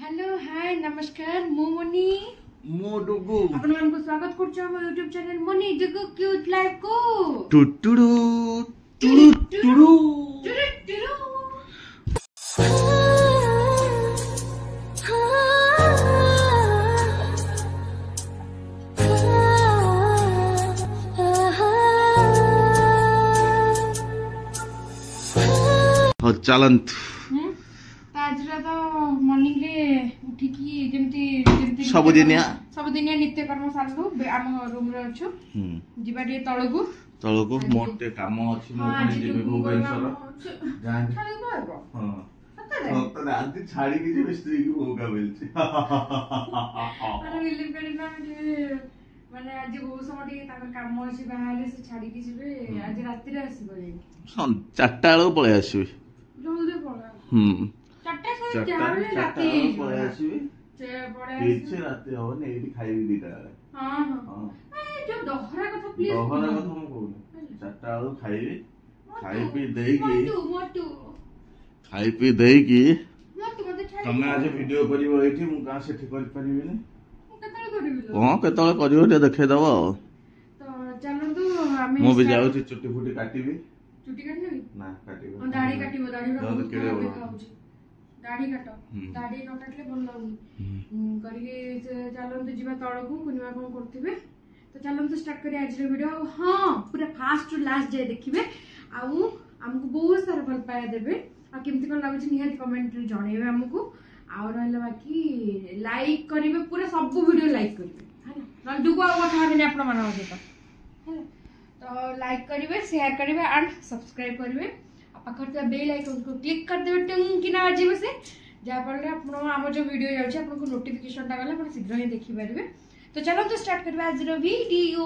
Hello hi नमस्कार मु money मो डुगु अपन मन को स्वागत करछो हम YouTube channel money Dugu cute life को टुटुडु टुडु टुडु हो चलंत आजरा तो मॉर्निंग रे उठी की जेमती सबुदिनिया नित्य कर्म सारलु आम रूम रे अछु जिबा टे तळगु मोटे काम अछि मो कोनी जेबे भुवनेश्वर जान छाड़ी पाबो हां तो आज छाड़ी की जेबे स्त्री की होगा बोलछि अरे बिलीव करी ना माने आज बहुत समय ताकर काम अछि बाहर से छाड़ी की जेबे आज राति रे आसीबो जे 4टा बेला पळे आसीबे जल्दी पळा 4टा से जाबले राति पळे आसीबे से पळे पीछे राति हो ने एठी खाइबी दीटा हां हां ए जो दोहरा कथा प्लीज दोहरा कथा हम कहू 4टा बेला खाइबी खाइ पी देई की मोटू खाइ पी देई की मोटू मते छाड़ी तमे आज वीडियो करिवो एठी मु का सेठी कर परिबिनी केतळे करिबिलो हां केतळे करिवो ते देखे दबो तो चलो तो हमें मु भी जाउ छी चुट्टी फुटी काटिबी चुट्टी काटनी ना काटिबो और दाढ़ी काटिबो दाढ़ी रो दाढ़ी केड़े बहुत बड़ा खाउची दाढ़ी काटो दाढ़ी न काटले भल लागुनी करिके चलो तो जीवा तळकू कुनिवा कोन करथिबे तो चलो तो स्टार्ट करी आज रो वीडियो हां पूरा फास्ट टू लास्ट जे देखिबे आउ हमको बहुत सारा भल पाया देबे आ केमति कोन लागुची निहाती कमेंट रे जणेबे हमको आ रहले बाकी लाइक करिवे पूरा सब वीडियो लाइक करिवे हैना न दुगो आ कथा ने आपण मानव से हैना तो लाइक करिवे शेयर करिवे एंड सब्सक्राइब करिवे पाखर बेल आइकन को क्लिक कर देबे टिंग कि ना आजीबे से जा पड़ले आपण हम जो वीडियो जाउछ आपन को नोटिफिकेशन टा गला आपण शीघ्र ही देखि पारिबे तो चलो तो स्टार्ट करबे आज रो वीडियो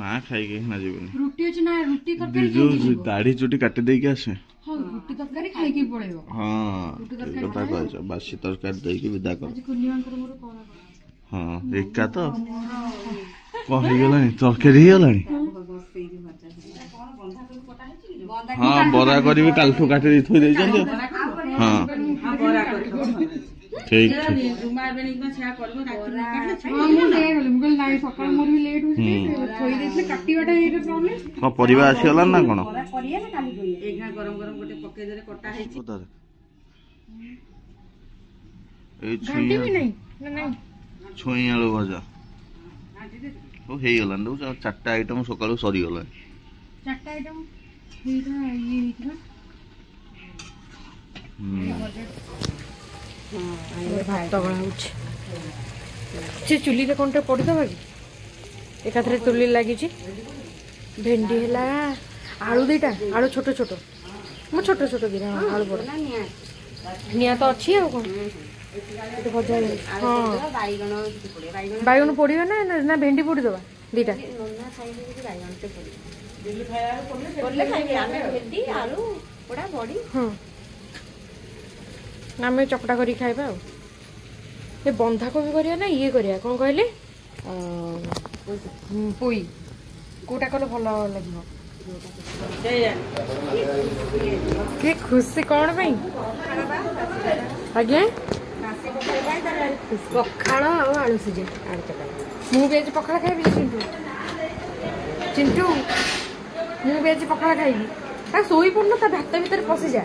ना खाइ के ना जीवन रोटी अछि ना रोटी तरकारी जो दाढ़ी चुटी काटि देई के आसे हां रोटी तरकारी खाइ के पड़ेबो हां रोटी तरकारी कथा कहछ बासी तरकारी देई के विदा कर आज कुनियांकर मोर कोन हां एका तो कोन हे गेलानी तरकारी हे गेलानी हां बरा करिवे कालठो काटि दे थोइ दे जंदे हां बरा कर ठीक रुमाल बेनी में छा करबो राती में काटले हां मु ले गेल मुगल नाइ सकाळ मोर भी लेट होई थोइ देले काटिवाटा एरे प्रॉब्लम हां परिवा आसी गेला ना कोन करिया ना काली कोई एकना गरम गरम गोटे पके देले कटा हेछि ए घंटी भी नहीं ना नहीं छुई आलू भजा ओ हे गेला नो 4टा आइटम सकाळू सरी गेला 4टा आइटम हेरा ये हेरा भात बना से चुली रे कोनटे पड़ी दबा कि एकाथरे चुली लागी छी भेंडी हैला आलू दीटा आलू छोटो छोटो मो छोटो छोटो दिरा आलू बड़ निया तो अच्छी है कोन तो भजा हां बाइगन पड़ियो ना ना भेंडी पड़ी दबा दीटा नन्ना खाइबे कि बाइगन ते पड़ी भेंडी खाया करले खाइबे आमे भेंडी आलू पड़ा बड़ी हां आमे चकटा करी खाइबा ए बंधा कोबी करिया ना ये करिया कोन कहले पोई कोटा कले भलो लागिवो के खुशी कौन भाई आज्ञा पखाड़ आलू सीजे मुझे आज पखाड़ खाइबी चिंटू चिंटू मुझे आज पखाड़ खाइबी शोई पड़न ता भात भीतर पशि जा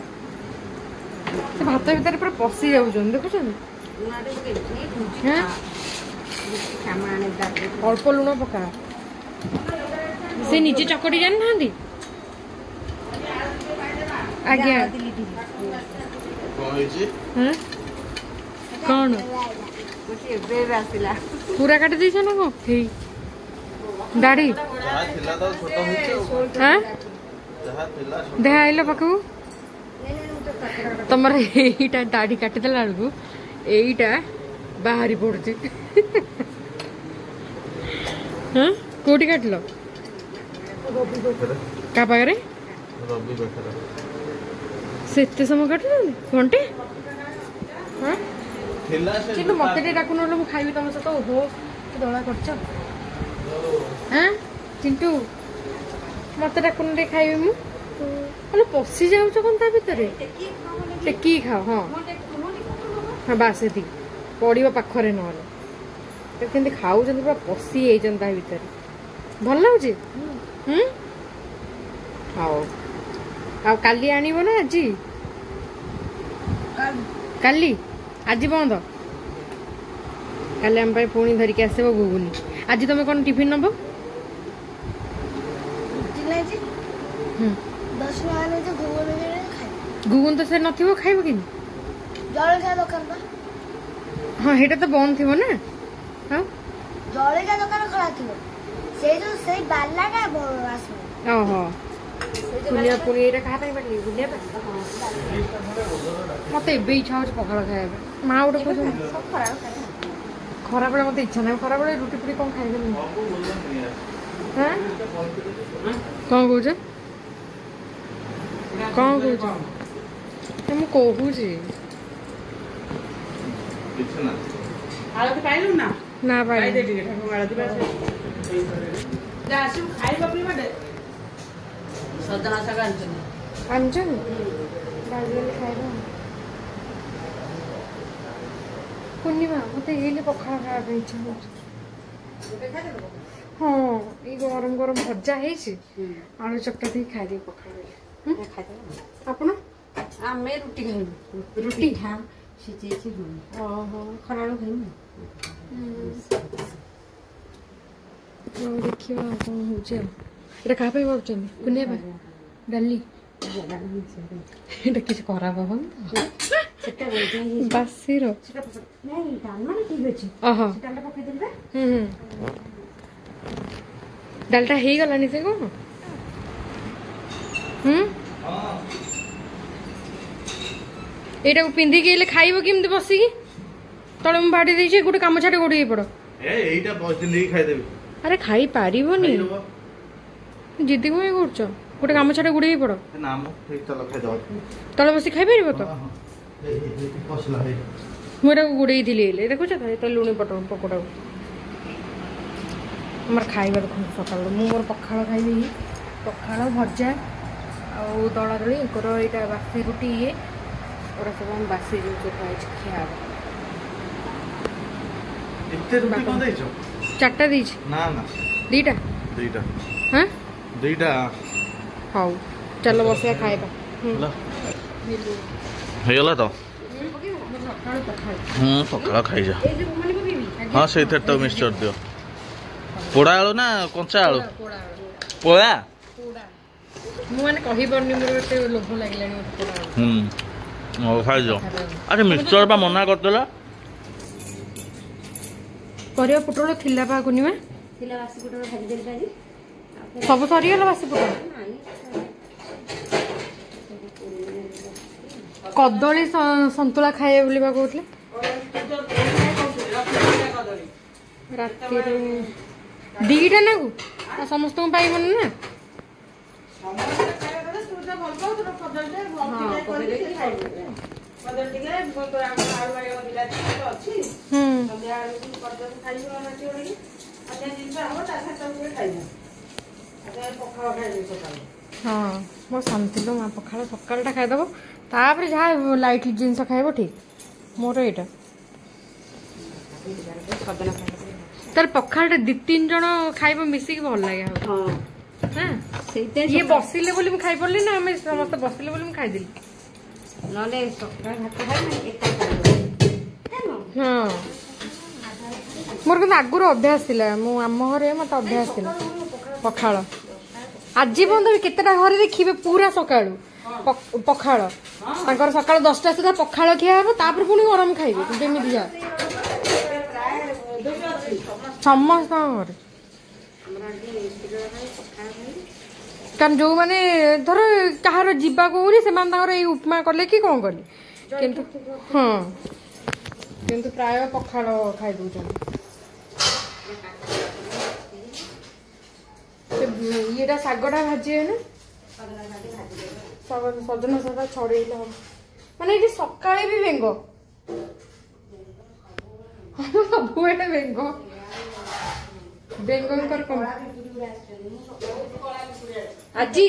से भात भीतर पूरा पशि जाऊँ देखुं अल्प लुण पका से निजे चकटी जान ना आज्ञा कौन पूरा काटी देछ ना को दाढ़ी हाँ देहा आइल पाखु तुम यहीटा दाढ़ी काटिदेला बेलू यहीटा बाहरी पड़ुची हाँ कोटी काटल क्या पाखे से समय काटुच घंटे हाँ चिंटू मत डाकुन मुझे खाइबी तुम सहित ओहो दला कर हाँ चिंटू मत डाकुन खाइबी मुझे पशि जाऊच कौन ता भितर टेकी खाओ हाँ हाँ बास एति पड़ो पाखरे ना केमती खाऊ पूरा पशि ता भितर भल लगुच हाउ आ काली आनिब ना आज काली आज बंद काली आम पुणी धरिक आसब गुगुनी आज तुम कौन टिफिन नब गुगुन तो से नथिबो खाइबो कि जलखिया दुकान हाँ हेटा तो बंद थी ना हाँ जलखिया दुकान खड़ा थी से जो से बाला का आसो ओहो गुलिया पुणी एटा कहा पे बटली गुलिया पे मते एबे इच्छा हो पखाड़ खाइबा मां उडे को खरा बेले मते इच्छा नै खरा बेले रुटी पुरी कोन खाइबे हां कोन कहू कौन कहू मु कहूँ आलती पाइलु ना ना पाइ पाई दे टिके ठाकुर आलती पाइ जा आसु खाइबा पिबा दे सजना साग आनछन अंजन बाजले खाइबा पूर्णिमा मते एले पखाड़ खाइबा इच्छा हो हाँ ये गरम गरम भजा है आलू चकटा थी खाई दे पखाड़ ଆପଣ ଆମେ ରୁଟି ଖାଇବୁ ରୁଟି हाँ ସିଝେଇଛି ଓହୋ ଖରାବେଳୁ ଖାଇବୁ ଦେଖିବା କ'ଣ ହେଉଛି ଆଉ ଏଇଟା କାହା ପାଇଁ ଭାବୁଛନ୍ତି କୁନିଆ ପାଇଁ ଡାଲି ଏଇଟା କିଛି ଖରାପ ହବନି ତ ବାସିର ନାଇଁ ଡାଲମା ଠିକ୍ ଅଛି ଓହୋ ଡାଲଟା ପକେଇଦେବେ ଡାଲଟା ହେଇଗଲାଣି ସେ କ'ଣ এইটা পিন্ধিকি এলে খাইব কেমতি বসিকি তলে মু ভাড়ি দিয়েছি গোটে গামছাটে গোড়িয়ে পড় এইটা পিন্ধিকি খাইদেবি আরে খাই পারিবনি জিদি কই করছ গোটে গামছাটে গোড়িয়ে পড় না মো ঠিক চলো খাইদবা তলে বসি খাই পারিব তো এই পছলা হই মু এটা গোড়িয়ে দিলি এলে দেখুছ তো এটা লুনি পকোড়া আমার খাইবা দেখুন সকাল মু মোর পখাল খাইবি পখাল ভজা ଆଉ ଦଳା ଦଳି ଏଙ୍କର ଏଇଟା ବାସି ରୁଟି ଇଏ ଏଗୁଡ଼ା ସବୁ ଆମେ ବାସି ଜିନିଷ ଖାଇଛି ଖିଆ ହବ ଏତେ ରୁଟି କଣ ଦେଇଛ ଚାରିଟା ଦେଇଛି ନା ନା ଦିଟା ଦୁଇଟା ହଁ ଦୁଇଟା ହଉ ଚାଲ ବସିବା ଖାଇବା ହେଇଗଲା ତ ପଖାଳ ଖାଇଯା ହଁ ସେଇଥିରେ ତ ମିକ୍ସଚର ଦିଅ ପୋଡ଼ା ଆଳୁ ନା କଞ୍ଚା ଆଳୁ ପୋଡ଼ା ମୁଁ ମାନେ କହିପାରୁନି ମୋର ଏତେ ଲୋଭ ଲାଗିଲାଣି ମତେ ପୋଡ଼ା ହଉ ଖାଇଛ ଆରେ ମିକ୍ସଚର ବା ମନା କରିଦେଲା ପରିବା ପୋଟଳ ଥିଲା ବା କୁନିମା ଥିଲା ବାସି ପୋଟଳ ଭାଜି ଦେଲି ଆଜି ସବୁ ସରିଗଲା ବାସି ପୋଟଳ କଦଳୀ ସନ୍ତୁଳା ଖାଇବେ ବୋଲି ବା କହୁଥିଲେ ରାତିରେ ଦିଟା ନାକୁ ସମସ୍ତଙ୍କୁ ପାଇବନି ନା हाँ मोर शांति लो माँ पखाड़ सकाळटा खाइदेव तापर जहाँ लाइट जिनस खाइब ठीक मोर यहाँ तार पखाड़ा 2-3 जन खाइब मिसिक भल लगे ये बसिले बोली मु खाइ पड़ली ना आमे समस्त बसिले बोली मु खाइदिली नले सकाळ भात खाइ हाँ मोर কিন্তু आगुर अभ्यास थिला मु आम घरे मत अभ्यास थिला पखाड़ आज बंद केतेटा घरे देखिबे पूरा सकाळू पखाड़ तांकर सकाळ 10टा सुधा पखाड़ खिया हबो तापर पुनी गरम खाइबे কিন্তু एमिति जा समस्त घरे कारण जो माने धर कहार जीवा को से उपमा कले कि कौन कले किंतु हाँ किंतु प्राय पखाड़ खाई दौरान ये शागटा भाजी है ना सजना साग छड़े हम माने ये सकाळे भी बेंग सब बेंग बेंगकर कम आजी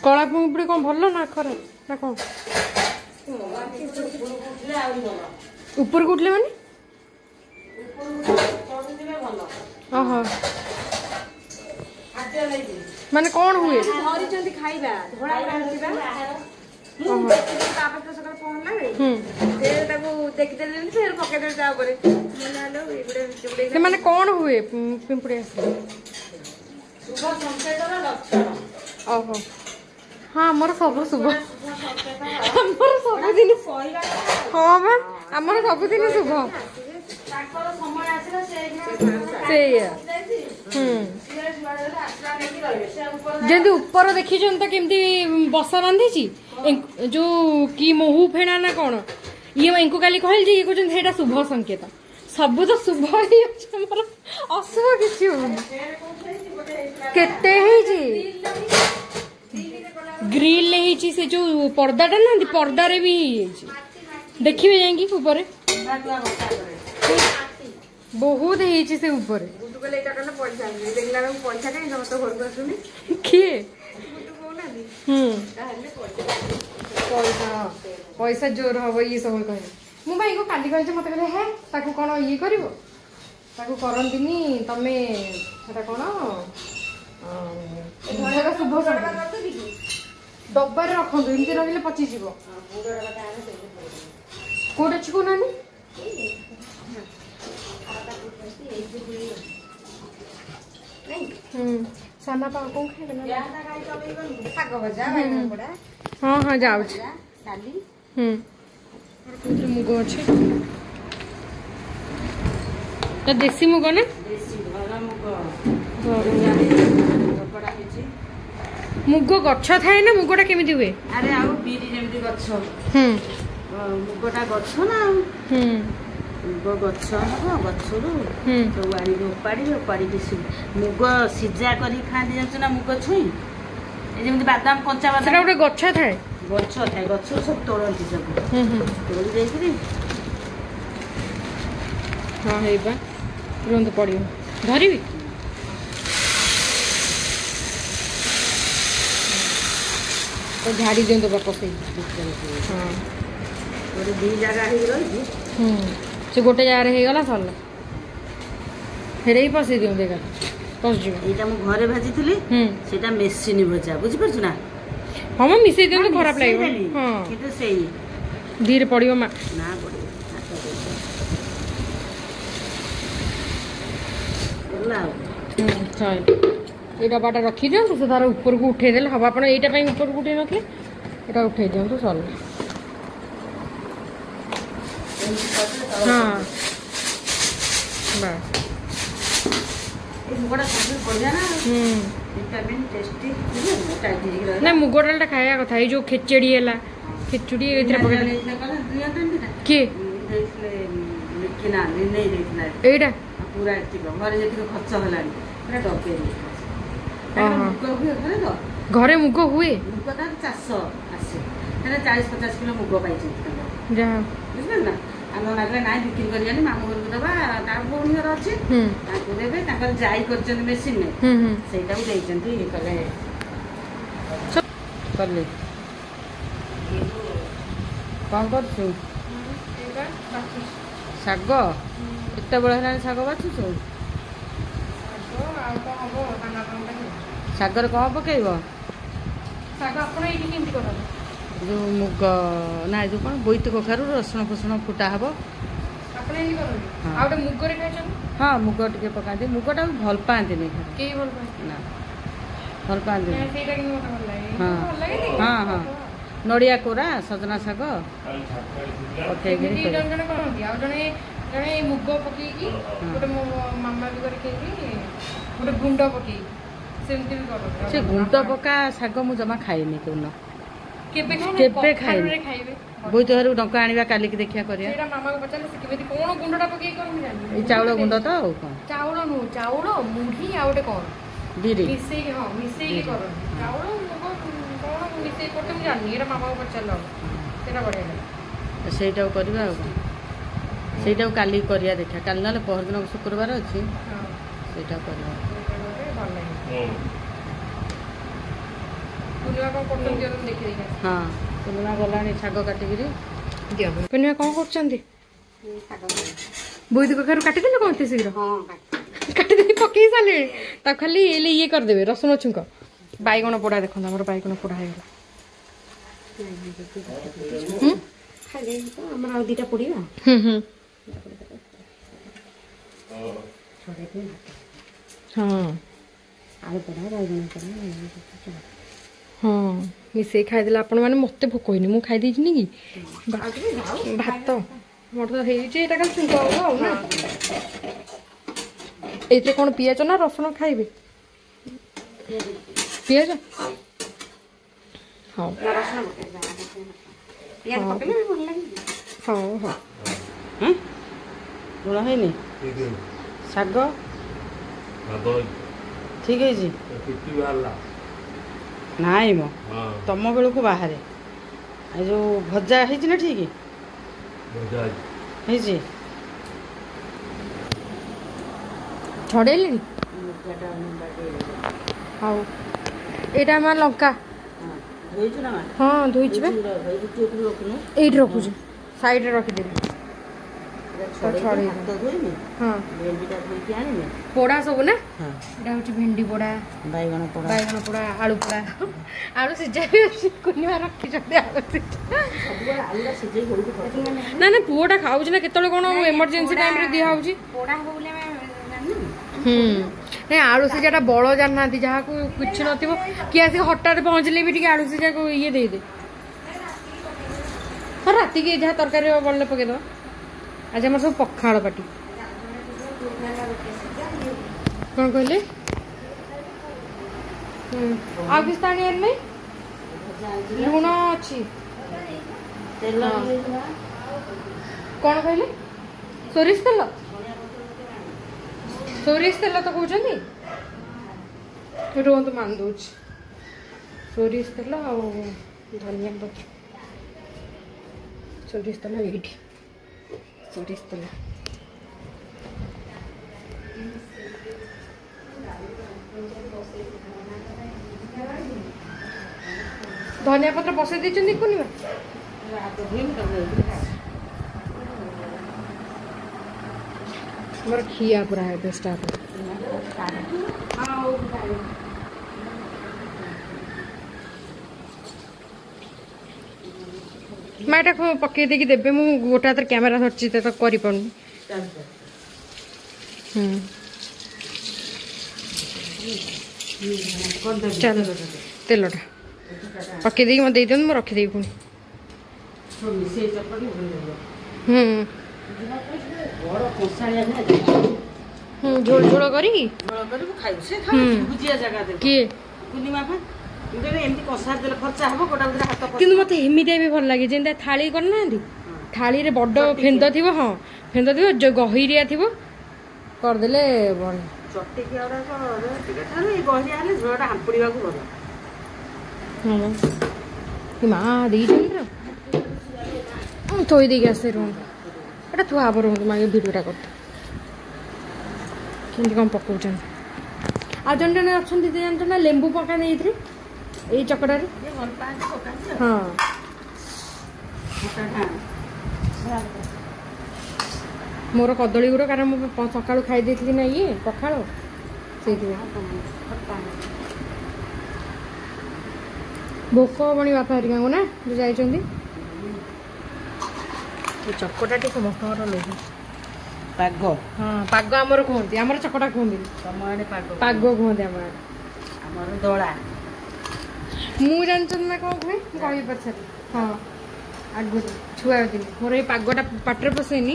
କଳା ପିମ୍ପୁଡ଼ି କ'ଣ ଭଲ ନା ଖରାପ ନା କ'ଣ? ଉପରକୁ ଉଠିଲେ ମାନେ ଓହୋ ମାନେ କ'ଣ ହୁଏ? ଧରିଛନ୍ତି ଖାଇବା ଧଳା ତାପରେ ସକାଳେ ପହଞ୍ଚିଲା ବେଳେ ସେ ତାକୁ ଦେଖିଦେଲେନି ଫେର ପକେଇଦେଲେ ତା ଉପରେ ସେମାନେ କ'ଣ ହୁଏ ପିମ୍ପୁଡ଼ି ଆସିଲେ? ଓହୋ ହଁ ଆମର ସବୁ ଶୁଭ ଆମର ସବୁଦିନ ହଁ ବା ଆମର ସବୁଦିନ ଶୁଭ ସେଇଆ ଯେମିତି ଉପର ଦେଖିଛନ୍ତି ତ କେମିତି ବସା ବାନ୍ଧିଛି ଯୋଉ କି ମହୁ ଫେଣା ନା କ'ଣ ଇଏ ଏଙ୍କୁ କାଲି କହିଲି ଯେ ଇଏ କହୁଛନ୍ତି ସେଇଟା ଶୁଭ ସଂକେତ। ସବୁ ତ ଶୁଭ ହେଇଯାଉଛି ଆମର ଅଶୁଭ କିଛି ହଉନି। କେତେ ହେଇଛି ଗ୍ରିଲ୍ ହେଇଛି ସେ ଯୋଉ ପର୍ଦାଟା ନାହାନ୍ତି ପର୍ଦାରେ ବି ହେଇଯାଇଛି ଦେଖିବେ ଯାଇକି ଉପରେ ବହୁତ ହେଇଛି ସେ ଉପରେ। କିଏ ପଇସା ଜୋର ହବ ଇଏ ସବୁ କହିଲେ। ମୁଁ ଭାଇ କାଲି କହିଛି ମତେ କହିଲେ ହେ ତାକୁ କ'ଣ ଇଏ କରିବ ତାକୁ କରନ୍ତିନି ତମେ ସେଟା କ'ଣ ଶୁଭ ଡବାରେ ରଖନ୍ତୁ ଏମିତି ରହିଲେ ପଚିଯିବ। କୋଉଠି ଅଛି କହୁନାହାନ୍ତି? ସାନା ପା କ'ଣ ଖାଇବେ ଶାଗ ଭଜା ହଁ ହଁ ଯାଉଛି। ମୁଗ ଅଛି ଦେଶୀ ମୁଗ ନା ମୁଗ ଗଛ ଥାଏ ନା ମୁଗଟା କେମିତି ହୁଏ? ଆରେ ଆଉ ବିରି ଯେମିତି ଗଛ ମୁଗଟା ଗଛ ନା ମୁଗ ଗଛ ହବ ଗଛରୁ ସବୁ ଆଣିକି ଓପାଡ଼ିକି ମୁଗ ସିଝା କରିକି ଖାଆନ୍ତି ଜାଣିଛୁ ନା ମୁଗ ଛୁଇଁ ଏ ଯେମିତି ବାଦାମ କଞ୍ଚା ବାଦାମ ଗୋଟେ ଗଛ ଥାଏ ଗଛରୁ ସବୁ ତୋଳନ୍ତି ସବୁ ତୋଳି ଦେଇକିରି ହଁ ହେଇବା ରୁହନ୍ତୁ ପଡ଼ିବ ଧରିବି ଝାଡ଼ି ଦିଅନ୍ତୁ ବାପା ସେଇ ହଁ ଗୋଟେ ଦୁଇ ଜାଗା ହେଇକି ରହିଛି ସେ ଗୋଟେ ଜାଗାରେ ହେଇଗଲା ସରିଲା ଫେରେ ହିଁ ପଶେଇ ଦିଅନ୍ତୁ ଏକା ପଶିଯିବ। ଏଇଟା ମୁଁ ଘରେ ଭାଜିଥିଲି ସେଇଟା ମେସିନ୍ ଭଜା ବୁଝିପାରୁଛୁ ନା ହଁ ମ ମିଶେଇ ଦିଅନ୍ତୁ ଖରାପ ଲାଗିବ ହଁ କିନ୍ତୁ ସେଇ ଧୀରେ ପଡ଼ିବ ମା ନା ପଡ଼ିବ এই ডবাটা রক্ষি দিও সে তার উপরকু উঠাই দেলে হব আপনার এইটা পাই উপরকু উঠাই নথিলে এটা উঠাই দিও সরলা হ্যাঁ বাস না মুগ ডালটা খাইয়া কথা এই যে খেচড়ি হেলা খেচুড়ি এইটা পকাই কিଏ এইটা ପୁରା ଏତିକି ଘରେ ଯେତିକି ଖର୍ଚ୍ଚ ହେଲାଣି ପୁରା ଡକେଇ ଘରେ ମୁଗ ହୁଏ ମୁଗ ତାର ଚାଷ ଆସେ ହେଲେ 40-50 କିଲୋ ମୁଗ ପାଇଛନ୍ତି ଯାହା ବୁଝିପାରିଲ ନା ଆମେ ଲାଗିଲେ ନାଇଁ ବିକ୍ରି କରିବାନି ମାମୁଁ ଘରକୁ ଦେବା ତାର ଭଉଣୀ ଘର ଅଛି ତାଙ୍କୁ ଦେବେ ତାଙ୍କର ଯାଇ କରିଛନ୍ତି ମେସିନରେ ସେଇଟାକୁ ଦେଇଛନ୍ତି କଲେ କଲେ କ'ଣ କରୁଛୁ ଶାଗ କେତେବେଳେ ହେଲାଣି ଶାଗ ବାଛୁଛୁ ଶାଗରେ କ'ଣ ପକେଇବ ଯେଉଁ ମୁଗ ନା ଯେଉଁ କ'ଣ ବୋଇତ କଖାରୁ ରସୁଣ ଫସୁଣ ଫୁଟା ହବ ହଁ ମୁଗ ଟିକେ ପକାନ୍ତି ମୁଗଟା ଭଲ ପାଆନ୍ତିନି ନା ଭଲ ପାଆନ୍ତିନି ହଁ ହଁ ହଁ ନଡ଼ିଆ କୋରା ସଜନା ଶାଗ ପକେଇକିରି ଜଣେ ମୁଗ ପକେଇକି ଗୋଟେ ମୋ ମାମା ବି କରିକି ଗୋଟେ ଗୁଣ୍ଡ ପକେଇକି ସେମିତି ବି କରନ୍ତି ସେ ଗୁଣ୍ଡ ପକା ଶାଗ ମୁଁ ଜମା ଖାଇନି କୋଉନ କେବେ ଖାଇନି ବୋଇତ ଘରକୁ ଡଙ୍କା ଆଣିବା କାଲିକି ଦେଖିବା କରିବା ସେଇଟା ମାମାକୁ ପଚାରିଲେ ସେ କେମିତି କ'ଣ ଗୁଣ୍ଡଟା ପକେଇକି କରନ୍ତି ଜାଣିନି ଏଇ ଚାଉଳ ଗୁଣ୍ଡ ତ ଆଉ କ'ଣ ଚାଉଳ ନୁହଁ ଚାଉଳ ମୁଢ଼ି ଆଉ ଗୋଟେ କ'ଣ ବିରି ମିଶେଇକି ହଁ ମିଶେଇକି କରନ୍ତି ଚାଉଳ ମୁଗ କ'ଣ ମିଶେଇକି କରନ୍ତି ମୁଁ ଜାଣିନି ଏଇଟା ମାମାକୁ ପଚାରିଲ ସେଇଟା ବଢ଼ିଆ ଲାଗେ ସେଇଟାକୁ କରିବା ଆଉ କ'ଣ ସେଇଟାକୁ କାଲି କରିବା ଦେଖିବା କାଲି ନହେଲେ ପହରଦିନ ଶୁକ୍ରବାର ଅଛି ସେଇଟା କରିବା ପୂର୍ଣ୍ଣିମା କ'ଣ କରୁଛନ୍ତି ଦିଅ ଦେଖି ଦେଖି। ହଁ ପୂର୍ଣ୍ଣିମା ଗଲାଣି ଶାଗ କାଟିକିରି ଦିଅ ପୂର୍ଣ୍ଣିମା କ'ଣ କରୁଛନ୍ତି? ବୋଇତି କଖାରୁ କାଟିଦେଲେ କ'ଣ ଏତେ ଶୀଘ୍ର? କାଟିଦେଇ ପକେଇ ସାରିଲେଣି। ତାକୁ ଖାଲି ଇଏ କରିଦେବେ ରସୁଣ ଛୁଙ୍କ। ବାଇଗଣ ପୋଡ଼ା ଦେଖନ୍ତୁ ଆମର ବାଇଗଣ ପୋଡ଼ା ହେଇଗଲା। ଆମର ଆଉ ଦୁଇଟା ପୋଡ଼ିବା। ହଁ ଆଳୁ ପୋଡ଼ା ବାଇଗଣ ପୋଡ଼ା ହଁ ମିଶେଇ ଖାଇଦେଲେ ଆପଣମାନେ। ମୋତେ ଭୋକ ହେଇନି, ମୁଁ ଖାଇ ଦେଇଛିନି କି ଭାତ ମୋର ତ ହେଇଛି। ଏଇଟା ଖାଲି ଛୁଙ୍କ ହବ ଆଉ ନା। ଏଇଥିରେ କ'ଣ ପିଆଜ ନା ରସୁଣ ଖାଇବେ? ପିଆଜ ହଉ ହଉ ହଉ। ଲୁଣ ହେଇନି? ଶାଗ ଠିକ୍ ହେଇଛି? ନାଇଁ ମ ତମ ବେଳକୁ ବାହାରେ। ଏ ଯୋଉ ଭଜା ହେଇଛି ନା ଠିକ୍ ହେଇଛି? ଛଡ଼େଇଲେଣି? ହଉ ଏଇଟା ଆମର ଲଙ୍କା। ହଁ ଧୋଇଛି ବା, ଏଇଠି ରଖୁଛି ସାଇଡ଼ରେ ରଖିଦେବି। ହଁ ପୋଡ଼ା ସବୁ ନା? ଏଇଟା ହଉଛି ଭେଣ୍ଡି ପୋଡ଼ା, ବାଇଗଣ ପୋଡ଼ା, ଆଳୁ ପୋଡ଼ା, ଆଳୁ ସିଝା ବି ଅଛି। କୁନିମା ରଖିଛନ୍ତି ଆଳୁ ନା ନା ପୁଅଟା ଖାଉଛି ନା କେତେବେଳେ କ'ଣ ଏମର୍ଜେନ୍ସି ଟାଇମ୍ରେ ଦିଆହେଉଛି। ନାଇଁ ଆଳୁ ସିଝାଟା ବଳ ଜାଣିନାହାନ୍ତି, ଯାହାକୁ କିଛି ନଥିବ କିଏ ଆସିକି ହଠାତ୍ ପହଞ୍ଚିଲେ ବି ଟିକେ ଆଳୁ ସିଝାକୁ ଇଏ ଦେଇଦେ। ହଁ ରାତିକି ଯାହା ତରକାରୀ ବଳିଲେ ପକେଇଦବା। ଆଜି ଆମର ସବୁ ପଖାଳ ପାଟି। କ'ଣ କହିଲେ? ଆଉ କିଛି ଆଣିବାର ନାହିଁ? ଲୁଣ ଅଛି। କ'ଣ କହିଲେ? ସୋରିଷ ତେଲ? ସୋରିଷ ତେଲ ତ କହୁଛନ୍ତି। ରୁହନ୍ତୁ ମାନ ଦଉଛି। ସୋରିଷ ତେଲ ଆଉ ଧନିଆ ପତ୍ର। ସୋରିଷ ତେଲ ଏଇଠି। ସୋରିଷ ତେଲ ଧନିଆ ପତ୍ର ବସେଇ ଦେଇଛନ୍ତି କୁନିମା? ଆମର ଖିଆ ପୁରା ଏବେ ଷ୍ଟାର୍ଟ। ମା ଏଟା ପକେଇ ଦେଇକି ଦେବେ। ମୁଁ ଗୋଟେ ହାତରେ କ୍ୟାମେରା ଧରିଛି ତ କରିପାରୁନି। ଚାଲ ତେଲଟା ପକେଇ ଦେଇକି ମୋତେ ଦେଇଦିଅନ୍ତୁ, ମୁଁ ରଖିଦେବି ପୁଣି। ଝୋଳ ଝୋଳ କରିକି କିଏ? କିନ୍ତୁ ମତେ ଏମିତିଆ ବି ଭଲ ଲାଗେ, ଯେମିତି ଥାଳି କରିନାହାନ୍ତି, ଥାଳିରେ ବଡ ଫେନ୍ଦ ଥିବ। ହଁ ଫେନ୍ଦ ଥିବ, ଗହିରିଆ ଥିବ, କରିଦେଲେ ମା ଦେଇଛନ୍ତି ତ ଥୋଇ ଦେଇକି ଆସେ। ରୁହନ୍ତୁ ଏଟା ଥୁଆ ହବ। ରୁହନ୍ତୁ ମା ଭିଡ଼ିଓଟା କରିତେ କେମିତି କ'ଣ ପକଉଛନ୍ତି। ଆଉ ଜଣେ ଜଣେ ଅଛନ୍ତି ଜାଣିଛ ନା, ଲେମ୍ବୁ ପକାନ୍ତି ଏଇଥିରେ, ଏଇ ଚକଟାରେ। ହଁ ମୋର କଦଳୀ ଗୁଡ଼, କାରଣ ମୁଁ ସକାଳୁ ଖାଇ ଦେଇଥିଲି ନା ଇଏ ପଖାଳ, ସେଇଥିପାଇଁ ଭୋକ ହବଣି ବାପା ହେରିକାଙ୍କୁ ନା ଯୋଉ ଯାଇଛନ୍ତି। ଚକଟାଟି ସମସ୍ତଙ୍କର ଲୋଭ। ପାଗ? ହଁ ପାଗ ଆମର କୁହନ୍ତି, ଆମର ଚକଟା କୁହନ୍ତିନି। ତମ ଆଡ଼େ ପାଗ କୁହନ୍ତି ଆମ ଆଡ଼େ। ଆମର ଦଳା। ମୁଁ ଜାଣିଛନ୍ତି ନା କ'ଣ କୁହେ, ମୁଁ କହିବି ପଛରେ। ହଁ ଆଗରୁ ଛୁଆ ଦିନ ମୋର ଏଇ ପାଗଟା ପାଟିରେ ପଶେନି,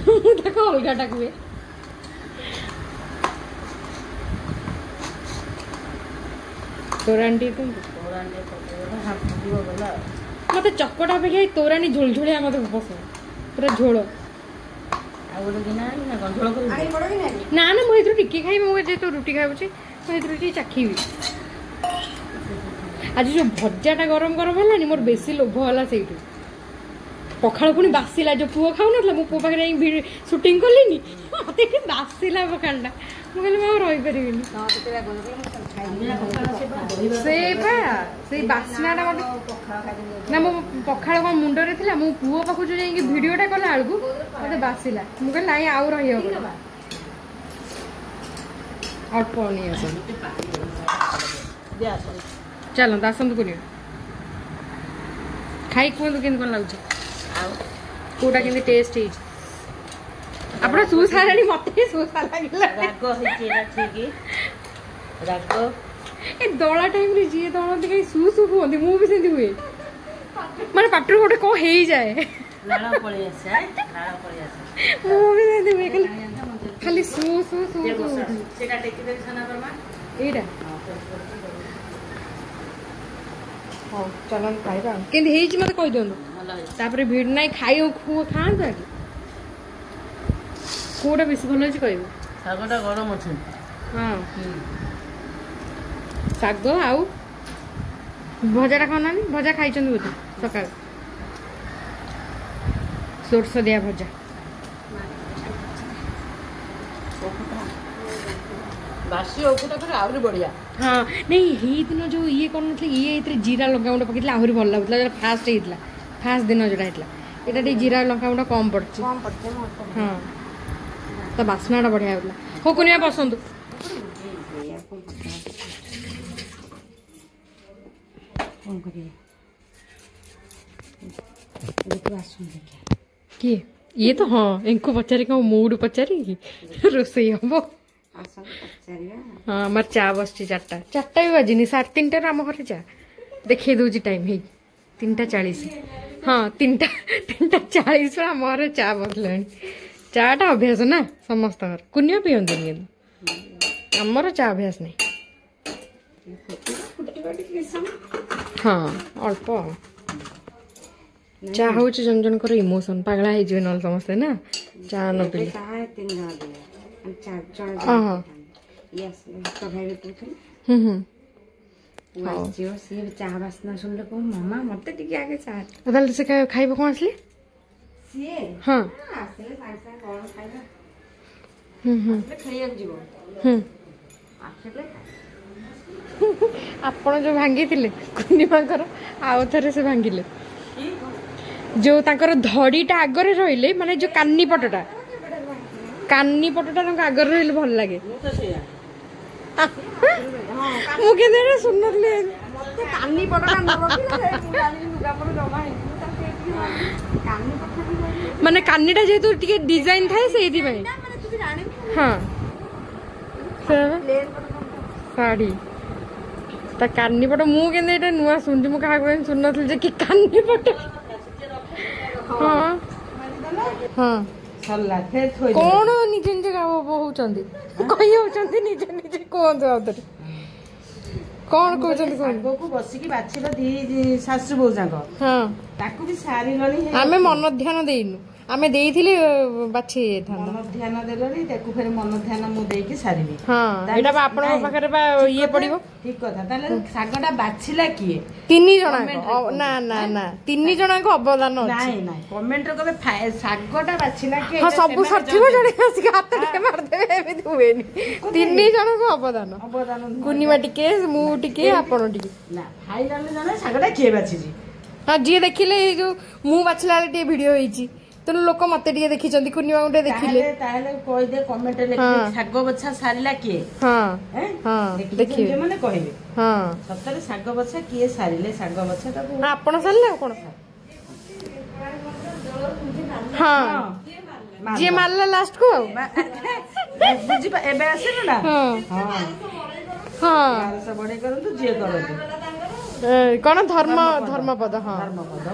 ମୁଁ ତାକୁ ଅଲଗାଟା କୁହେ। ତୋରାଣୀ ଟିକେ ମତେ ଚକଟା ଅପେକ୍ଷା ତୋରାଣୀ ଝୋଳଝୋଳିଆ ମତେ ପସନ୍ଦ, ପୁରା ଝୋଳ। ନା ନା ମୁଁ ଏଥିରୁ ଟିକେ ଖାଇବି। ମୁଁ ଯେହେତୁ ରୁଟି ଖାଉଛି ମୁଁ ଏଥିରୁ ଟିକେ ଚାଖିବି। ଆଜି ଯୋଉ ଭଜାଟା ଗରମ ଗରମ ହେଲାନି, ମୋର ବେଶୀ ଲୋଭ ହେଲା ସେଇଠୁ। ପଖାଳ ପୁଣି ବାସିଲା ଯୋଉ ପୁଅ ଖାଉନଥିଲା ମୋ ପୁଅ ପାଖରେ ଯାଇକି ସୁଟିଂ କଲିନି ମତେ ବାସିଲା ପଖାଳଟା ମୁଁ କହିଲି ମୁଁ ଆଉ ରହିପାରିବିନି ସେଇ ବାସ୍ନାଟା ମତେ ନା ମୋ ପଖାଳ କଣ ମୁଣ୍ଡରେ ଥିଲା ମୋ ପୁଅ ପାଖକୁ ଯୋଉ ଯାଇକି ଭିଡିଓଟା କଲା ବେଳକୁ ମତେ ବାସିଲା ମୁଁ କହିଲି ନାଇଁ ଆଉ ରହିହବ ଅଳ୍ପ ନେଇ ଆସନ୍ତୁ ଚାଲନ୍ତୁ ଆସନ୍ତୁ କୁନିଆ ଖାଇ କୁହନ୍ତୁ କେମିତି କଣ ଲାଗୁଛି ଆଉ କୋଉଟା କେମିତି ଟେଷ୍ଟ ହେଇଛି ଆପଣ ସୁସାରାଣି ମତେ ସୁସା ଲାଗିଲା ରାଗ ହେଇଛି ଏଇଟା ଠିକ ରାଗ ଏ ଦଳା ଟାଇମରେ ଯିଏ ଦଳନ୍ତି କାହିଁ ସୁ ହୁଅନ୍ତି ମୁଁ ବି ସେମିତି ହୁଏ ମାନେ ପାଟିରୁ ଗୋଟେ କଣ ହେଇଯାଏ ଲାଳ ପଳେଇ ଆସେ ମୁଁ ବି ସେମିତି ହୁଏ ଖାଲି ସୁ ସେଟା ଟେକିଦେବି ସାନା ବାବା ଏଇଟା ହଉ ଚାଲନ୍ତୁ ଖାଇବା କେମିତି ହେଇଛି ମତେ କହିଦିଅନ୍ତୁ ତାପରେ ଭିଡ ନାଇଁ ଖାଆନ୍ତୁ ଆগে କୋଉଟା ବେଶୀ ଭଲ ହେଇଛି କହିବେ ଶାଗଟା ଗରମ ଅଛି ହଁ ଶାଗ ଆଉ ଭଜାଟା ଖାଉନାହାନ୍ତି ଭଜା ଖାଇଛନ୍ତି ବୋଧେ ସକାଳେ ସୋରିଷ ଦିଆ ଭଜା ବାସି ଓକୁଟା କରି ଆହୁରି ବଢିଆ ହଁ ନାଇଁ ହେଇଦିନ ଯୋଉ ଇଏ କରୁନଥିଲେ ଇଏ ଏଥିରେ ଜିରା ଲଙ୍କାଗୁଣ୍ଡ ପକେଇଥିଲେ ଆହୁରି ଭଲ ଲାଗୁଥିଲା ଯୋଉଟା ଫାଷ୍ଟ ହେଇଥିଲା ଫାଷ୍ଟ ଦିନ ଯୋଉଟା ହେଇଥିଲା ଏଇଟା ଟିକେ ଜିରା ଲଙ୍କାଗୁଣ୍ଡ କମ୍ ପଡୁଛି ହଁ ତା ବାସ୍ନାଟା ବଢିଆ ହଉଥିଲା ହଉ କୁନିଆ ବସନ୍ତୁ କିଏ ଇଏ ତ ହଁ ଏଙ୍କୁ ପଚାରି କଣ ମୁଡ୍ ପଚାରିକି ରୋଷେଇ ହବ ହଁ ଆମର ଚା ବସିଛି 4ଟା ବି ବାଜିନି 3:30 ଆମ ଘରେ ଚା ଦେଖେଇ ଦଉଛି ଟାଇମ ହେଇ 3:40 ହଁ 3:40 ଆମ ଘରେ ଚା ବସିଲାଣି ଚାଟା ଅଭ୍ୟାସ ନା ସମସ୍ତଙ୍କର କୁନିଆ ପିଅନ୍ତିନି କିନ୍ତୁ ଆମର ଚା ଅଭ୍ୟାସ ନାହିଁ ହଁ ଅଳ୍ପ ଚା ହଉଛି ଜଣ ଜଣଙ୍କର ଇମୋସନ ପାଗଳା ହେଇଯିବେ ନହେଲେ ସମସ୍ତେ ନା ଚା ନ ପିଇଲେ ଚାହା ବାସ୍ନା ଶୁଣିଲେ କହ ମାମା ମତେ ଟିକେ ଆଗେ ଚା ତାହେଲେ ସେ ଖାଇବ କଣ ଆସିଲେ ସିଏ ହଁ ଆସିଲେ ସାଙ୍ଗେ ସାଙ୍ଗେ କଣ ଖାଇବା ଖାଇବାକୁ ଯିବ ଆସିଲେ ଆପଣ ଯୋଉ ଭାଙ୍ଗିଥିଲେ କୁନିମାଙ୍କର ଆଉ ଥରେ ସେ ଭାଙ୍ଗିଲେ ଯୋଉ ତାଙ୍କର ଧଡିଟା ଆଗରେ ରହିଲେ ମାନେ ଯୋଉ କାନି ପଟଟା ତାଙ୍କ ଆଗରେ ରହିଲେ ଭଲ ଲାଗେ ମୁଁ କେତେ ଶୁଣୁନଥିଲି କାନି ପଟଟା ମାନେ କାନିଟା ଯେହେତୁ ଟିକେ ଡିଜାଇନ ଥାଏ ସେଇଥିପାଇଁ ହଁ ଶାଢୀ ତା କାନି ପଟ ମୁଁ କେମିତି ଏଇଟା ନୂଆ ଶୁଣୁଛି ମୁଁ କାହାକୁ ଶୁଣୁନଥିଲି ଯେ କି କାନି ପଟ ହଁ ହଁ କଣ ନିଜେ ନିଜେ ହଉଛନ୍ତି କହି ହଉଛନ୍ତି ନିଜେ ନିଜେ କୁହନ୍ତୁ ଆଉଥରେ କଣ କହୁଛନ୍ତି ଶାଗକୁ ବସିକି ବାଛିଲ ଦି ଶାଶୁ ବୋଉ ଯାକ ହଁ ତାକୁ ବି ସାରିଲଣି ଆମେ ମନ ଧ୍ୟାନ ଦେଇନୁ ଆମେ ଦେଇଥିଲେ ବାଛି ହେଇଥାନ୍ତା ମନ ଧ୍ୟାନ ଦେଲଣି ତାକୁ ଫେରେ ମନ ଧ୍ୟାନ ମୁଁ ଦେଇକି ସାରିବି ହଁ ଏଇଟା ବା ଆପଣଙ୍କ ପାଖରେ ବା ଇଏ ପଡିବ ଠିକ କଥା ତାହେଲେ ଶାଗଟା ବାଛିଲା କିଏ 3 ଜଣଙ୍କ ନା ନା ନା 3 ଜଣଙ୍କ ଅବଦାନ ଅଛି ନାଇଁ ନାଇଁ କମେଣ୍ଟରେ କହିବେ ଶାଗଟା ବାଛିଲା କିଏ ହଁ ସବୁ ସରିଥିବ ଜଣେ ଆସିକି ହାତ ଟିକେ ମାରିଦେବେ ଏମିତି ହୁଏନି 3 ଜଣଙ୍କ ଅବଦାନ କୁନିମା ଟିକେ ମୁଁ ଟିକେ ଆପଣ ଟିକେ ନା ଫାଇନାଲି ଜଣେ ଶାଗଟା କିଏ ବାଛିଛି ହଁ ଯିଏ ଦେଖିଲେ ଏଇ ଯୋଉ ମୁଁ ବାଛିଲା ବେଳେ ଟିକେ ଭିଡିଓ ହେଇଛି ତେଣୁ ଲୋକ ମତେ ଟିକେ ଦେଖିଛନ୍ତି କୁନିମା ଗୋଟେ ଦେଖିଲେ ତାହେଲେ କହିଦେ କମେଣ୍ଟ ଲେଖିବେ ଶାଗ ବଛା ସାରିଲା କିଏ ହଁ ହଁ ଦେଖିବେ ମାନେ କହିବେ ହଁ ସତରେ ଶାଗ ବଛା କିଏ ସାରିଲେ ଶାଗ ବଛା ତାକୁ ଆପଣ ସାରିଲେ ଆଉ କଣ ହଁ ଯିଏ ମାରିଲା ଲାଷ୍ଟ କୁ ଆଉ ବୁଝିପା ଏବେ ଆସିଲୁ ନା ହଁ ହଁ ବଢେଇ କରନ୍ତୁ ଯିଏ କରନ୍ତୁ କଣ ଧର୍ମପଦ ହଁ ଧର୍ମପଦ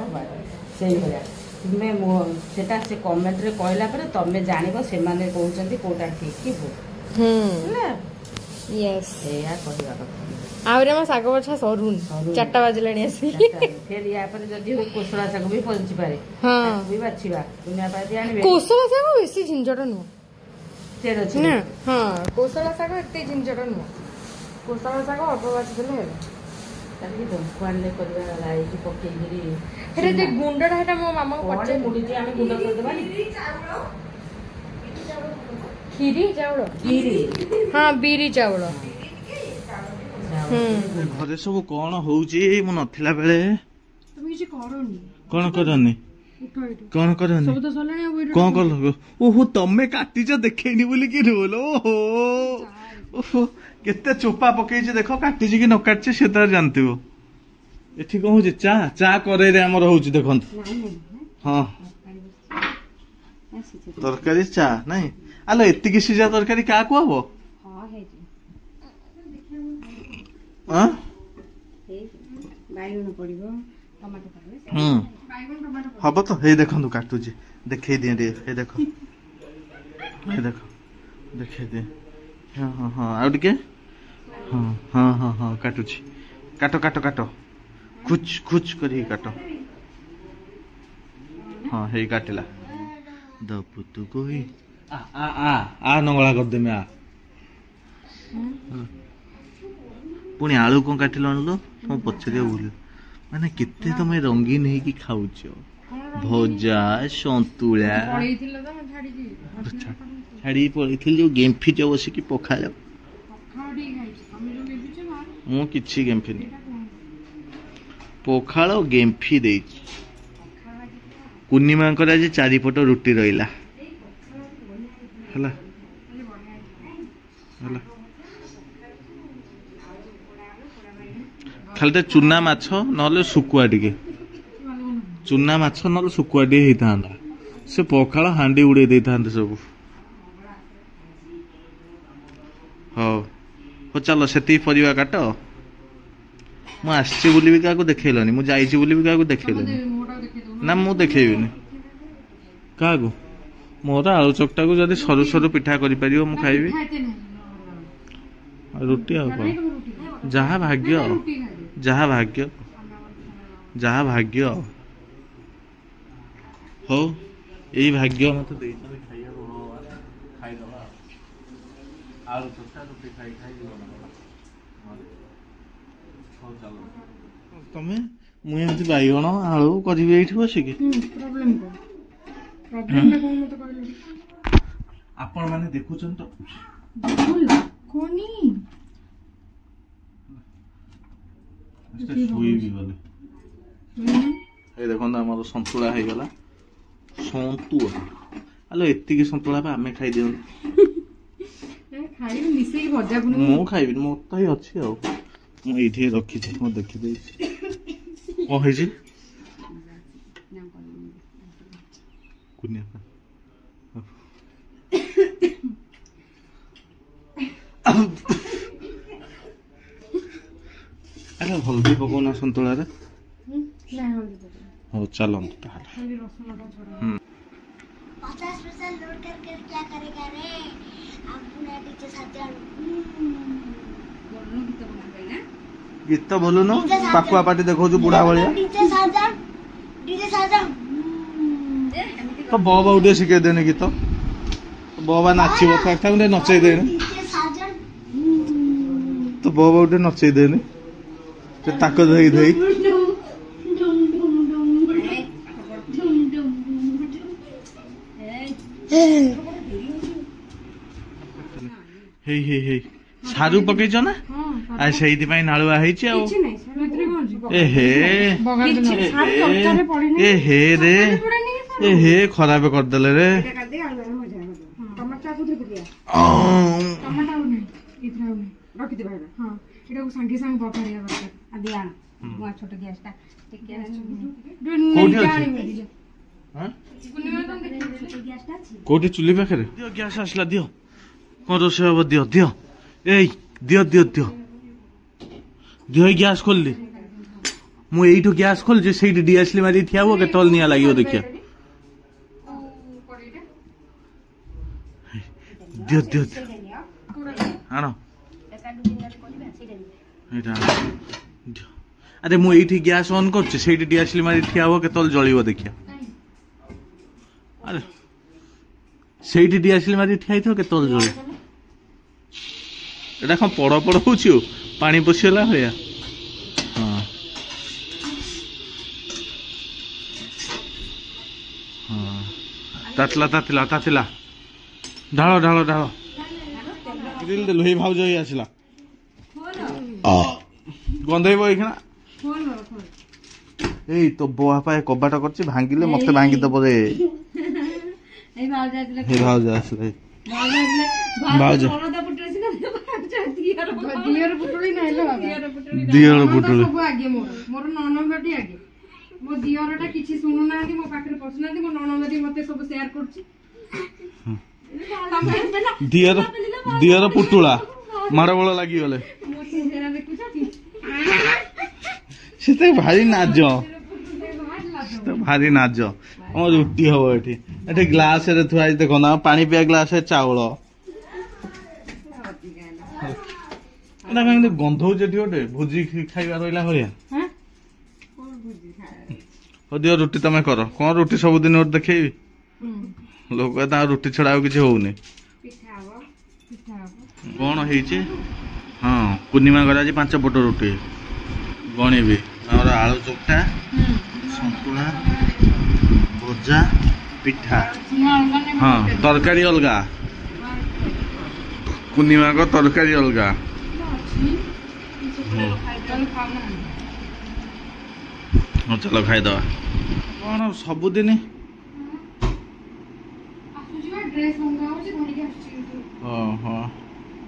ସେଇଭଳିଆ ତୁମେ ସେଟା ସେ କମେଣ୍ଟରେ କହିଲା ପରେ ତମେ ଜାଣିବ ସେମାନେ କହୁଛନ୍ତି କୋଉଟା ଠିକ କି ଭୁଲ ଏଇଆ କହିବା କଥା ଆହୁରି ଆମ ଶାଗ ବଛା ସରୁନି 4ଟା ବାଜିଲାଣି ଆସିକି ଫେର ୟା ପରେ ଯଦି କୋଶଳା ଶାଗ ବି ପହଞ୍ଚି ପାରେ ବି ବାଛିବା ଦୁନିଆ ପାତି ଆଣିବେ କୋଶଳା ଶାଗ ବେଶୀ ଝିଞ୍ଝଟ ନୁହଁ ନା ହଁ କୋଶଳା ଶାଗ ଏତେ ଝିଞ୍ଝଟ ନୁହଁ କୋଶଳା ଶାଗ ଅଳ୍ପ ବାଛିଦେଲେ ହେବ କାଲି ଦୋକାନରେ କରିବା ଲାଇଟ୍ ପକେଇକିରି ଏଟା ଯେ ଗୁଣ୍ଡଟା ହେଟା ମୋ ମାମାକୁ ପଚାରେ ମୁଡ଼ିଛି ଆମେ ଗୁଣ୍ଡ କରିଦେବାନି କ୍ଷୀରି ଚାଉଳ କ୍ଷୀରି ହଁ ବିରି ଚାଉଳ ଘରେ ସବୁ କଣ ହଉଛି ମୁଁ ନଥିଲା ବେଳେ ତମେ କିଛି କରନି କଣ କରନି ଉଠ ଏଠୁ କଣ କରନି ସବୁ ତ ସରିଲାଣି ଆଉ କଣ କଲ ଓହୋ ତମେ କାଟିଛ ଦେଖେଇନି ବୋଲିକି ରୋଲ ଓହୋ ଓହୋ କେତେ ଚୋପା ପକେଇଛି ଦେଖ କାଟିଛି କି ନ କାଟିଛି ସେ ତାର ଜାଣିଥିବ ଏଠି କଣ ହଉଛି ଚା ଚା କରେଇରେ ଆମର ହଉଛି ଦେଖନ୍ତୁ ହଁ ତରକାରୀ ଚା ନାଇଁ ଆଲୋ ଏତିକି ସିଝା ତରକାରୀ କାହାକୁ ହବ ବାଇଗଣ ପଡିବ ଟମାଟୋ ପଡିବ ହୁଁ ବାଇଗଣ ଟମାଟୋ ହବ ତ ହେଇ ଦେଖନ୍ତୁ କାଟୁଛି ଦେଖେଇ ଦିଏ ଟିକେ ହେଇ ଦେଖ ହେଇ ଦେଖ ଦେଖେଇ ଦିଏ ହଁ ହଁ ହଁ ଆଉ ଟିକେ ହଁ ହଁ ହଁ ହଁ କାଟୁଛି କାଟ କାଟ କାଟ ଖୁଚ ଖୁଚ କରିକି କାଟ ହଁ ହେଇ କାଟିଲା ଦପୁତୁ କହି ଆ ଆ ଆ ଆ ନଙ୍ଗଳା କରିଦେମି ଆ ପୁଣି ଆଳୁ କଣ କାଟିଲ ଆଣିଲ ତମ ପଚାରିବା ଭୁଲ ମାନେ କେତେ ତମେ ରଙ୍ଗୀନ ହେଇକି ଖାଉଛ ଭଜା ସନ୍ତୁଳା ପଳେଇଥିଲ ତ ମୁଁ ଛାଡିକି ଛାଡିକି ପଳେଇଥିଲି ଯୋଉ ଗେମ୍ଫିଛ ବସିକି ପଖାଳ ପଖାଳ ଟିକେ ଖାଇଛି ତମେ ଯୋଉ ଗେବିଛ ନା ମୁଁ କିଛି ଗେମ୍ଫିନି ପଖାଳ ଗେମ୍ଫି ଦେଇଛି କୁନିମାଙ୍କର ଆଜି 4 ପଟ ରୁଟି ରହିଲା ହେଲା ହେଲା ଖାଲି ଚୁନା ମାଛ ନହେଲେ ଶୁଖୁଆ ଟିକେ ଚୁନା ମାଛ ନହେଲେ ଶୁଖୁଆ ଟିକେ ହେଇଥାନ୍ତା ସେ ପଖାଳ ହାଣ୍ଡି ଉଡେଇ ଦେଇଥାନ୍ତେ ସବୁ ହଉ ହଉ ଚାଲ ସେତିକି ପରିବା କାଟ ମୁଁ ଆସିଛି ବୋଲି ବି କାହାକୁ ଦେଖେଇଲନି ମୁଁ ଯାଇଛି ବୋଲି ବି କାହାକୁ ଦେଖେଇଲନି ନା ମୁଁ ଦେଖେଇବିନି କାହାକୁ ମୋର ଆଳୁ ଚକଟାକୁ ଯଦି ସରୁ ସରୁ ପିଠା କରିପାରିବ ମୁଁ ଖାଇବି ରୁଟି ଆଉ କଣ ଯାହା ଭାଗ୍ୟ ଯାହା ଭାଗ୍ୟ ଯାହା ଭାଗ୍ୟ ହଉ ଏଇ ଭାଗ୍ୟ ମତେ ଦେଇଛନ୍ତି ଖାଇବାକୁ ଭଗବାନ ଖାଇଦବା ଆଳୁ ଚକଟା ରୁଟି ଖାଇ ଖାଇ ତମେ ମୁଁ ଏମିତି ବାଇଗଣ ଆଳୁ କରିବି ଏଇଠି ବସିକି ପ୍ରୋବ୍ଲେମ କଣ ପ୍ରୋବ୍ଲେମଟା କଣ ମତେ କହିଲ ଆପଣ ମାନେ ଦେଖୁଛନ୍ତି ତ କୋନି ଶୋଇବି ଗଲେ ଏଇ ଦେଖନ୍ତୁ ଆମର ସନ୍ତୁଳା ହେଇଗଲା ସନ୍ତୁଳା ଆଲୋ ଏତିକି ସନ୍ତୁଳା ବା ଆମେ ଖାଇଦିଅନ୍ତୁ ଖାଇବି ମିଶେଇକି ଭଜା ମୁଁ ଖାଇବିନି ମୋର ତ ହିଁ ଅଛି ଆଉ ମୁଁ ଏଇଠି ରଖିଛି ମୁଁ ଦେଖିଦେଇଛି କଣ ହେଇଛି କୁନିଆ ଆରେ ହଳଦୀ ପକଉନା ସନ୍ତୁଳାରେ ହଉ ଚାଲନ୍ତୁ ତାହେଲେ 50% लोड करके क्या करेगा रे अपना डीजे साजन ଗୀତ ବୋଲୁନ ପାକୁଆ ପାଟି ଦେଖଉଛୁ ବୁଢା ଭଳିଆ डीजे साजन ତ ବବା ଟିକେ ଶିଖେଇ ଦେନି ଗୀତ ବବା ନାଚିବ ତାକୁ ଟିକେ ନଚେଇ ଦେନି डीजे साजन ତ ବବା ଟିକେ ନଚେଇ ଦେନି ସେ ତାକ ଧୋଇ ଧୋଇ ହେଇ ହେଇ ହେଇ ସାରୁ ପକେଇଛ ନା ଆଉ ସେଇଥିପାଇଁ ନାଳୁଆ ହେଇଛି ଆଉ ଏ ହେ ରେ ଏ ହେ ଖରାପ କରିଦେଲେ ରେ ଏଟାକୁ ସାଙ୍ଗେ ସାଙ୍ଗେ ପକାରିବା ଦରକାର ଆଦି ଆଣ ଛୋଟ ଗ୍ୟାସଟା କୋଉଠି ଚୁଲି ପାଖରେ ଦିଅ ଗ୍ୟାସ ଆସିଲା ଦିଅ କଣ ରୋଷେଇ ହବ ଦିଅ ଦିଅ ଏଇ ଦିଅ ଦିଅ ଦିଅ ଦିଅ ଏଇ ଗ୍ୟାସ ଖୋଲିଲି ମୁଁ ଏଇଠୁ ଗ୍ୟାସ ଖୋଲିଛି ସେଇଠି ଡିଆସିଲି ମାରି ଠିଆ ହବ କେତେବେଳେ ନିଆଁ ଲାଗିବ ଦେଖିବା ଦିଅ ଦିଅ ଆଣ ଆରେ ମୁଁ ଏଇଠି ଗ୍ୟାସ ଅନ୍ କରୁଛି ସେଇଠି ଡିଆସିଲି ମାରି ଠିଆ ହବ କେତେବେଳେ ଜଳିବ ଦେଖିବା ଆରେ ସେଇଠି ଡିଆସିଲି ମାରି ଠିଆ ହେଇଥିବ କେତେବେଳେ ଜଳିବ ଏଟା କଣ ପଡ ପଡ ହଉଛି ପାଣି ପଶିଗଲା ଭଳିଆ ହଁ ତାତିଲା ତାତିଲା ତାତିଲା ଢାଳ ଢାଳ ଢାଳ ଗ୍ରିଲ୍ ଦେଲୁ ହେଇ ଭାଉଜ ହେଇ ଆସିଲା ଗନ୍ଧେଇବ ଏଇଖିଣା ଏଇ ତୋ ବୋଆ ପାଏ କବାଟ କରିଛି ଭାଙ୍ଗିଲେ ମତେ ଭାଙ୍ଗିଦବ ରେ ଏଇ ଭାଉଜ ଆସିଲେ ହେଇ ଭାଉଜ ଆସିଲେ ଭାଉଜ ଦିଅର ପୁଟୁଳି ନା ହେଲେ ବାବା ଦିଅର ପୁଟୁଳି ସବୁ ଆଗେ ମୋର ନଣନ୍ଦଟି ଆଗେ ମୋ ଦିଅରଟା କିଛି ଶୁଣୁନାହାନ୍ତି ମୋ ପାଖରେ ପଶୁନାହାନ୍ତି ମୋ ନଣନ୍ଦଟି ମତେ ସବୁ ସେୟାର କରୁଛି ଦିଅର ଦିଅର ପୁଟୁଳା ମାଡ଼ ଗୋଳ ଲାଗିଗଲେ ସେତେ ଭାରି ନାଜ ଭାରି ନାଜ ଆମ ରୁଟି ହବ ଏଠି ଏଠି ଗ୍ଲାସ ରେ ଥୁଆ ହେଇଛି ଦେଖ ନା ପାଣି ପିଆ ଗ୍ଲାସ ଚାଉଳ ଏଟା କେମିତି ଗନ୍ଧ ହଉଛି ଏଠି ଗୋଟେ ଭୋଜି ଖାଇବା ରହିଲା ଭଳିଆ ହଉ ଦିଅ ରୁଟି ତମେ କର କଣ ରୁଟି ସବୁଦିନ ଗୋଟେ ଦେଖେଇବି ଲୋକ ତାଙ୍କ ରୁଟି ଛଡା ଆଉ କିଛି ହଉନି କଣ ହେଇଛି ହଁ ପୂର୍ଣ୍ଣିମା କରା ଆଜି 5 ପଟ ରୁଟି ଗଣିବି ଆମର ଆଳୁ ଚକଟା ସନ୍ତୁଳା ଭଜା ପିଠା ହଁ ତରକାରୀ ଅଲଗା ପୂର୍ଣ୍ଣିମାଙ୍କ ତରକାରୀ ଅଲଗା ହଁ ଚାଲ ଖାଇଦବା କଣ ସବୁଦିନ ଡ୍ରେସ୍ ଭଙ୍ଗା ହଉଛି ଧରିକି ଆସୁଛି ଓହୋ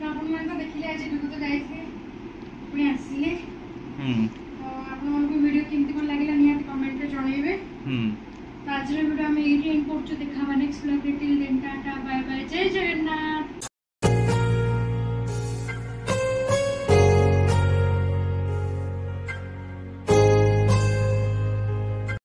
ଆପଣମାନେ ତ ଦେଖିଲେ ଆଜି ଦୁଃଖ ତ ଯାଇଥିଲେ ପୁଣି ଆସିଲେ ଆପଣମାନଙ୍କୁ ଭିଡ଼ିଓ କେମିତି କ'ଣ ଲାଗିଲା ନିହାତି କମେଣ୍ଟରେ ଜଣେଇବେ ତ ଆଜିର ଭିଡ଼ିଓ ଆମେ ଏଇଠି ଏଣ୍ଡ କରୁଛୁ ଦେଖା ହେବା ନେକ୍ସଟ ବ୍ଲଗ୍ରେ ଟିଲ୍ ଦେନ୍ ଟାଟା